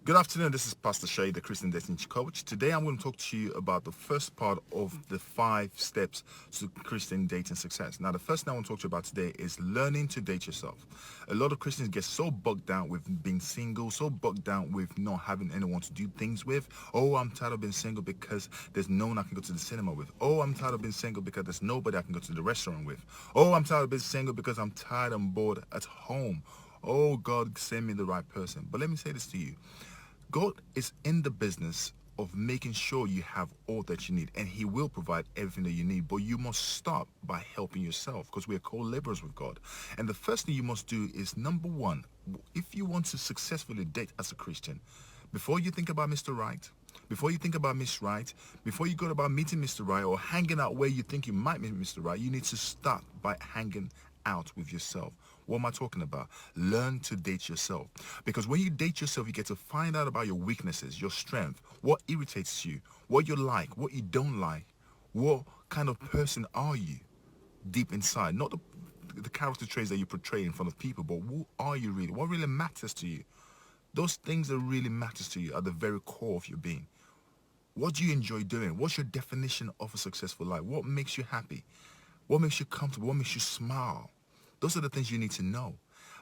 Good afternoon. This is Pastor Seyi, the Christian dating coach. Today I'm going to talk to you about the first part of the 5 steps to Christian dating success. Now, the first thing I want to talk to you about today is learning to date yourself. A lot of Christians get so bogged down with being single, so bogged down with not having anyone to do things with. Oh, I'm tired of being single because there's no one I can go to the cinema with. Oh, I'm tired of being single because there's nobody I can go to the restaurant with. Oh, I'm tired of being single because I'm tired and bored at home. Oh, God, send me the right person. But let me say this to you. God is in the business of making sure you have all that you need, and he will provide everything that you need, but you must start by helping yourself because we are co-laborers with God. And the first thing you must do is, number one, if you want to successfully date as a Christian, before you think about Mr. Right, before you think about Miss Right, before you go about meeting Mr. Right or hanging out where you think you might meet Mr. Right, you need to start by hanging out with yourself. What am I talking about? Learn to date yourself. Because when you date yourself, you get to find out about your weaknesses, your strength, what irritates you, what you like, what you don't like, what kind of person are you deep inside. Not the character traits that you portray in front of people, but who are you really? What really matters to you? Those things that really matters to you are the very core of your being. What do you enjoy doing? What's your definition of a successful life? What makes you happy? What makes you comfortable? What makes you smile? Those are the things you need to know.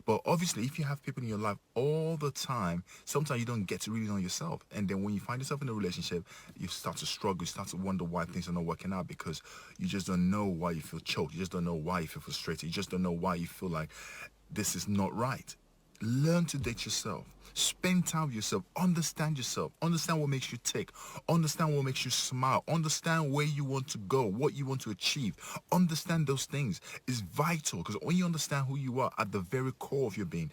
But obviously, if you have people in your life all the time, sometimes you don't get to really know yourself. And then when you find yourself in a relationship, you start to struggle. You start to wonder why things are not working out because you just don't know why you feel choked. You just don't know why you feel frustrated. You just don't know why you feel like this is not right. Learn to date yourself. Spend time with yourself. Understand yourself. Understand what makes you tick. Understand what makes you smile. Understand where you want to go, what you want to achieve. Understand those things is vital because when you understand who you are at the very core of your being,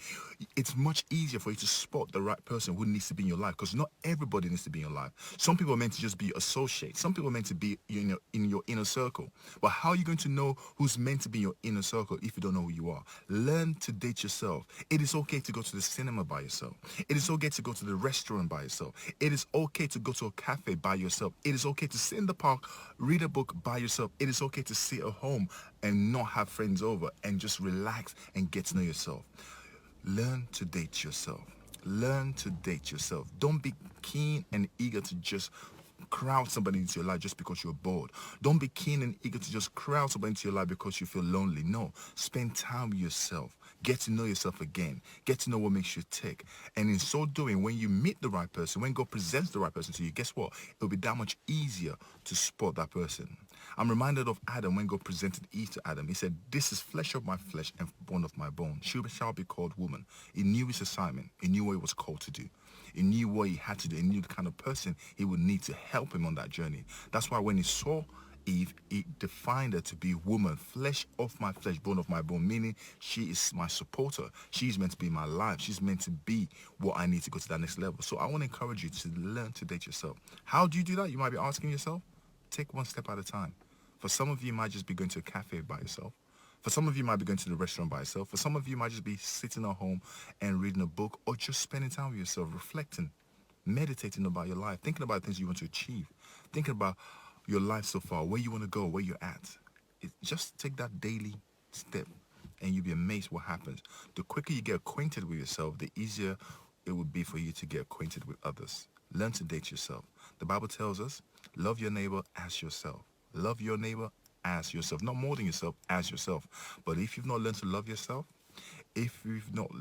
it's much easier for you to spot the right person who needs to be in your life because not everybody needs to be in your life. Some people are meant to just be associates. Some people are meant to be in your inner circle. But how are you going to know who's meant to be in your inner circle if you don't know who you are? Learn to date yourself. It is okay to go to the cinema by yourself. It is okay to go to the restaurant by yourself. It is okay to go to a cafe by yourself. It is okay to sit in the park, read a book by yourself. It is okay to sit at home and not have friends over and just relax and get to know yourself. Learn to date yourself. Learn to date yourself. Don't be keen and eager to just crowd somebody into your life just because you're bored. Don't be keen and eager to just crowd somebody into your life because you feel lonely. No, spend time with yourself. Get to know yourself again. Get to know what makes you tick. And in so doing, when you meet the right person, when God presents the right person to you, guess what? It'll be that much easier to spot that person. I'm reminded of Adam when God presented Eve to Adam. He said, "This is flesh of my flesh and bone of my bone. She shall be called woman." He knew his assignment. He knew what he was called to do. He knew what he had to do. He knew the kind of person he would need to help him on that journey. That's why when he saw Eve, he defined her to be woman, flesh of my flesh, bone of my bone, meaning she is my supporter. She's meant to be my life. She's meant to be what I need to go to that next level. So I want to encourage you to learn to date yourself. How do you do that? You might be asking yourself. Take one step at a time. For some of you, it might just be going to a cafe by yourself. For some of you, might be going to the restaurant by yourself. For some of you, might just be sitting at home and reading a book or just spending time with yourself, reflecting, meditating about your life, thinking about things you want to achieve, thinking about your life so far, where you want to go, where you're at. Just take that daily step and you'll be amazed what happens. The quicker you get acquainted with yourself, the easier it would be for you to get acquainted with others. Learn to date yourself. The Bible tells us, love your neighbor as yourself. Love your neighbor as yourself. Not more than yourself, as yourself. But if you've not learned to love yourself, if you've not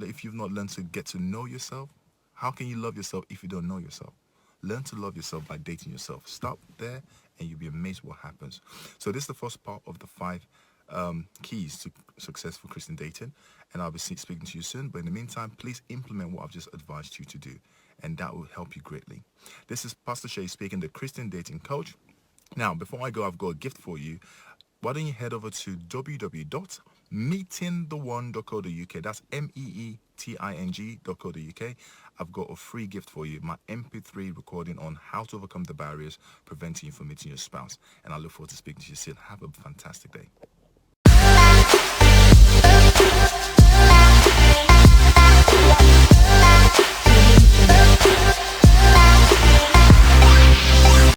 learned to get to know yourself, how can you love yourself if you don't know yourself? Learn to love yourself by dating yourself. Stop there and you'll be amazed what happens. So this is the first part of the 5 keys to successful Christian dating. And I'll be speaking to you soon. But in the meantime, please implement what I've just advised you to do. And that will help you greatly. This is Pastor Shay speaking, the Christian dating coach. Now, before I go, I've got a gift for you. Why don't you head over to www.meetingtheone.co.uk. That's meeting.co.uk. I've got a free gift for you, my MP3 recording on how to overcome the barriers preventing you from meeting your spouse. And I look forward to speaking to you soon. Have a fantastic day.